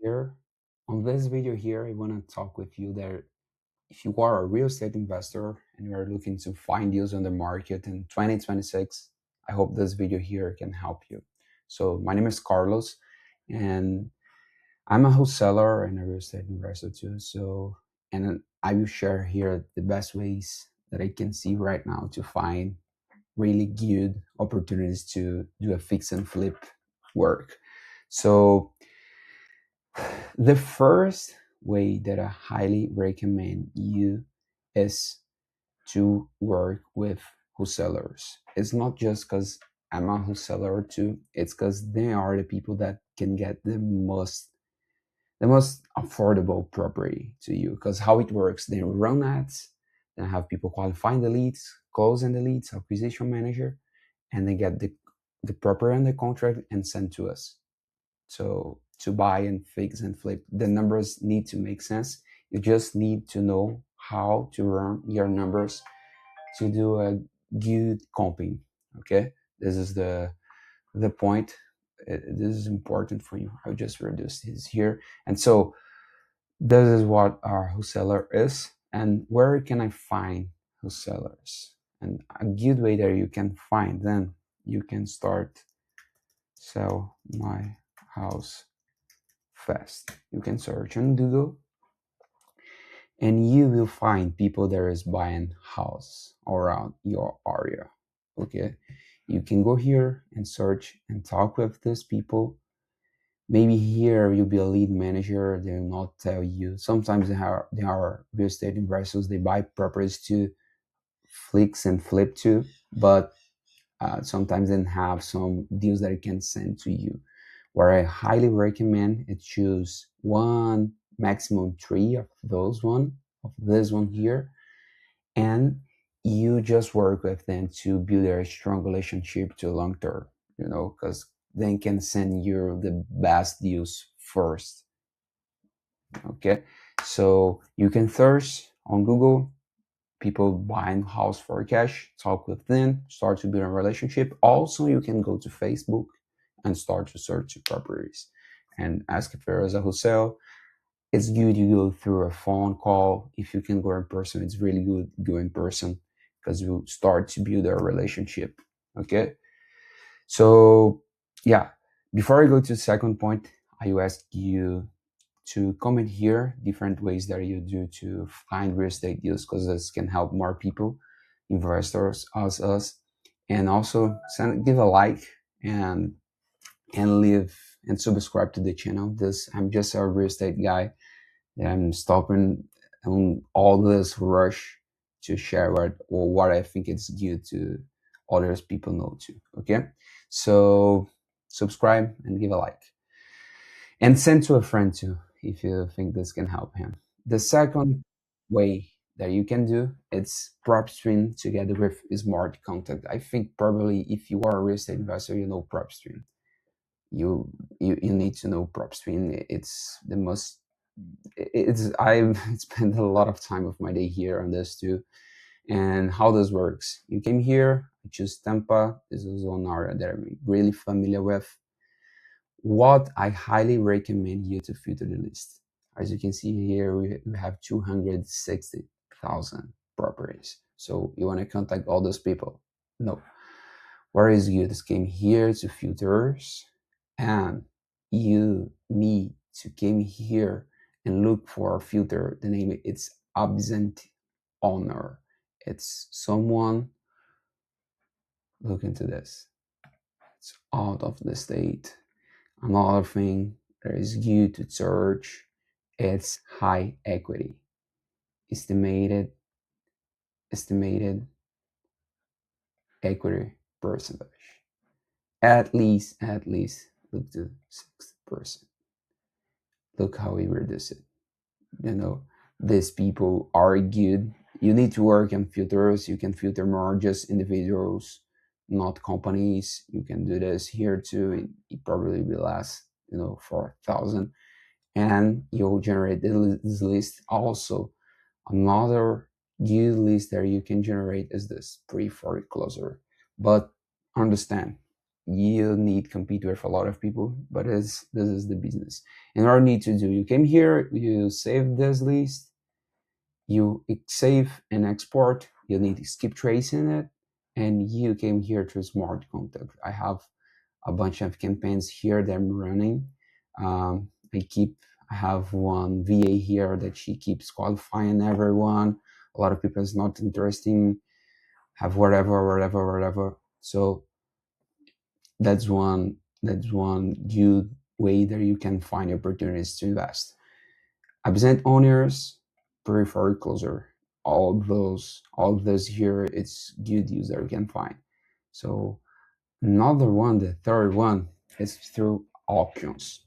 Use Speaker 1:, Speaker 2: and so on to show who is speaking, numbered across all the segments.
Speaker 1: Here on this video here, I want to talk with you that if you are a real estate investor and you are looking to find deals on the market in 2026, I hope this video here can help you. So my name is Carlos, and I'm a wholesaler and a real estate investor too. And I will share here the best ways that I can see right now to find really good opportunities to do a fix and flip work. So the first way that I highly recommend you is to work with wholesalers. It's not just because I'm a wholesaler too, it's because they are the people that can get the most affordable property to you. Because how it works, they run ads, then have people qualifying the leads, closing the leads, acquisition manager, and they get the property under contract and send to us. So to buy and fix and flip, the numbers need to make sense. You just need to know how to run your numbers to do a good comping. Okay, this is the point. This is important for you. I'll just reduce this here. And so this is what our wholesaler is, and where can I find wholesalers? And a good way that you can find them, you can start sell my house fast. You can search on Google and you will find people that is buying house around your area. Okay, you can go here and search and talk with these people. Maybe here you'll be a lead manager. They will not tell you. Sometimes they are real estate investors. They buy properties to fix and flip to, but sometimes they have some deals that I can send to you. Where I highly recommend it, choose one, maximum three of this one here, and you just work with them to build a strong relationship to long term, because they can send you the best deals first. Okay, so you can search on Google people buying house for cash, talk with them, start to build a relationship. Also, you can go to Facebook and start to search properties and ask if there is a wholesale. It's good you go through a phone call. If you can go in person, it's really good go in person because you start to build a relationship. Okay, so yeah, before I go to the second point, I will ask you to comment here different ways that you do to find real estate deals, because this can help more people, investors as us. And also give a like and leave and subscribe to the channel. This I'm just a real estate guy, and I'm stopping on all this rush to share what I think it's good to others people know too. Okay, so subscribe and give a like and send to a friend too if you think this can help him. The second way that you can do it's PropStream together with smart contact. I think probably if you are a real estate investor, you know PropStream. You need to know PropStream. It's the most. It's I've spent a lot of time of my day here on this too. And how this works? You came here, I choose Tampa. This is one area that I'm really familiar with. What I highly recommend you to filter the list. As you can see here, we have 260,000 properties. So you want to contact all those people? No. Where is you? This came here to filters, and you need to came here and look for a filter. The name it's absent owner. It's someone. Look into this. It's out of the state. Another thing that is good to search is high equity, estimated estimated equity percentage. At least look to 6%. Look how we reduce it. You know, these people are good. You need to work on filters. You can filter more just individuals, not companies. You can do this here too. It probably be less, 4,000, and you'll generate this list. Also, another good list that you can generate is this pre-foreclosure. But understand, you need to compete with a lot of people, but this is the business. And what you need to do, you came here, you save this list, you save and export, you need to skip tracing it, and you came here to smart contact. I have a bunch of campaigns here that I'm running. um, I keep I have one VA here that she keeps qualifying everyone. A lot of people is not interesting, have whatever. So that's one good way that you can find opportunities to invest. Absent owners, periphery closer, all of those here, it's good use that you can find. So another one, the third one, is through auctions.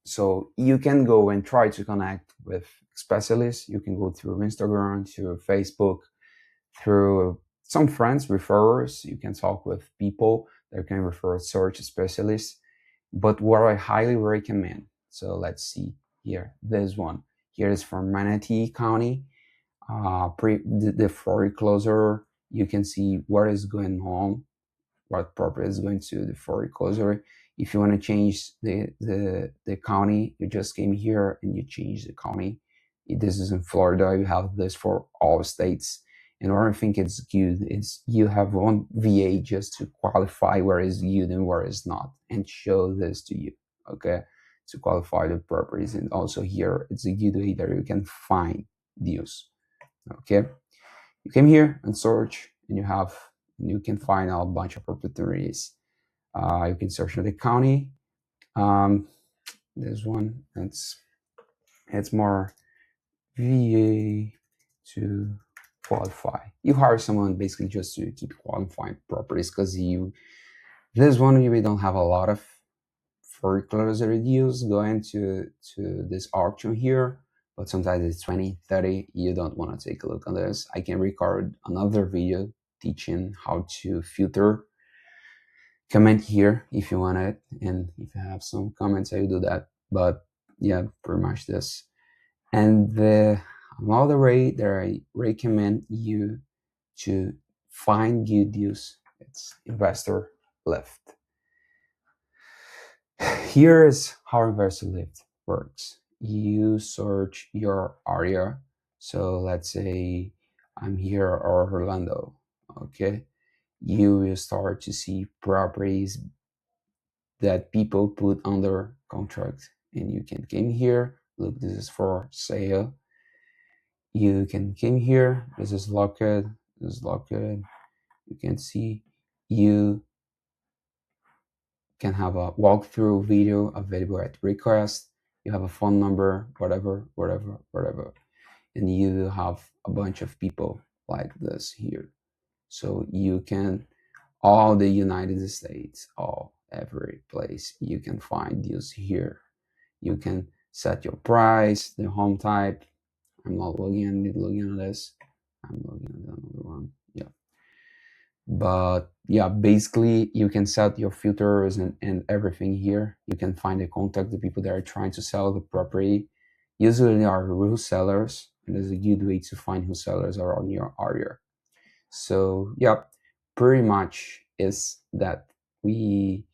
Speaker 1: So you can go and try to connect with specialists. You can go through Instagram, through Facebook, through some friends, referrers. You can talk with people that can refer search specialists. But what I highly recommend, so let's see here, this one. Here is from Manatee County. The foreclosure, you can see what is going on, what property is going to the foreclosure. If you want to change the county, you just came here and you change the county. This is in Florida. You have this for all states. And what I think it's good is you have one VA just to qualify where is good and where is not, and show this to you, okay, to qualify the properties. And also here, it's a good way that you can find deals, okay. You came here and search, and you can find a bunch of opportunities. You can search in the county. This one, it's more VA to qualify. You hire someone basically just to keep qualifying properties, because this one we don't have a lot of foreclosure deals going to this auction here, but sometimes it's 20, 30. You don't want to take a look on this. I can record another video teaching how to filter. Comment here if you want it, and if you have some comments, I will do that. But yeah, pretty much this. And the another way that I recommend you to find good deals, it's Investor Lift. Here is how Investor Lift works. You search your area. So let's say I'm here or Orlando, okay? You will start to see properties that people put under contract, and you can come here. Look, this is for sale. You can come here. This is locked. This is locked. You can see. You can have a walkthrough video available at request. You have a phone number, whatever, and you have a bunch of people like this here. So you can, all the United States, every place, you can find deals here. You can set your price, the home type. I'm not logging on this. I'm logging on another one. Yeah. But yeah, basically you can set your filters and everything here. You can find and contact the people that are trying to sell the property. Usually are wholesalers, and there's a good way to find wholesalers around your area. So yeah, pretty much is that we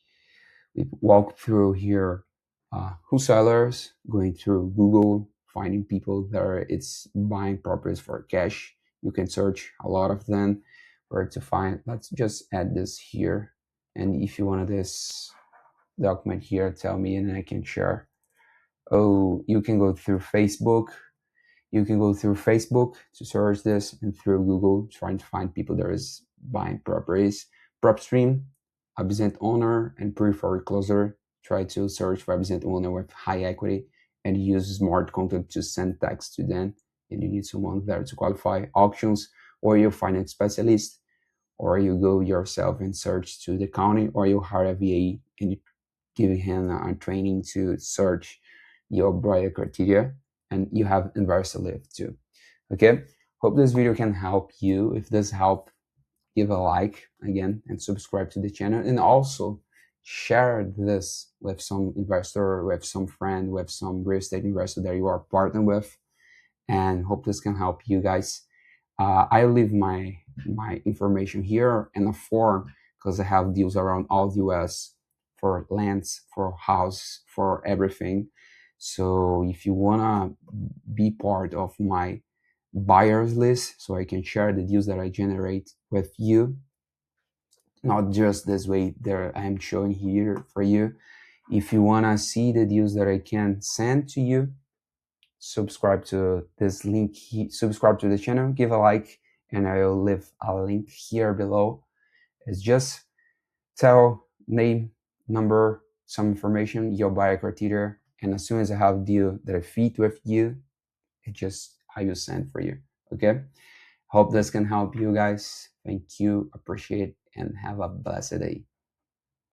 Speaker 1: walk through here wholesalers, going through Google, finding people that are it's buying properties for cash. You can search a lot of them where to find. Let's just add this here, and if you wanted this document here, tell me and I can share. Oh, you can go through Facebook. You can go through Facebook to search this, and through Google trying to find people that is buying properties. PropStream, absent owner, and pre-foreclosure. Try to search for absent owner with high equity and use smart contact to send text to them. And you need someone there to qualify. Auctions, or you find a specialist, or you go yourself and search to the county, or you hire a VA and you give him a training to search your buyer criteria. And you have Investor Lift too. Okay, hope this video can help you. If this helped, give a like again and subscribe to the channel, and also share this with some investor, with some friend, with some real estate investor that you are partnered with, and hope this can help you guys. I leave my information here in a form because I have deals around all the US for lands, for house, for everything. So if you wanna be part of my buyers list, so I can share the deals that I generate with you, not just this way that I'm showing here for you. If you wanna see the deals that I can send to you, subscribe to this link, subscribe to the channel, give a like, and I'll leave a link here below. It's just tell name, number, some information, your buyer criteria, and as soon as I have deal that I fit with you, it just I will send for you. Okay. Hope this can help you guys. Thank you, appreciate, and have a blessed day.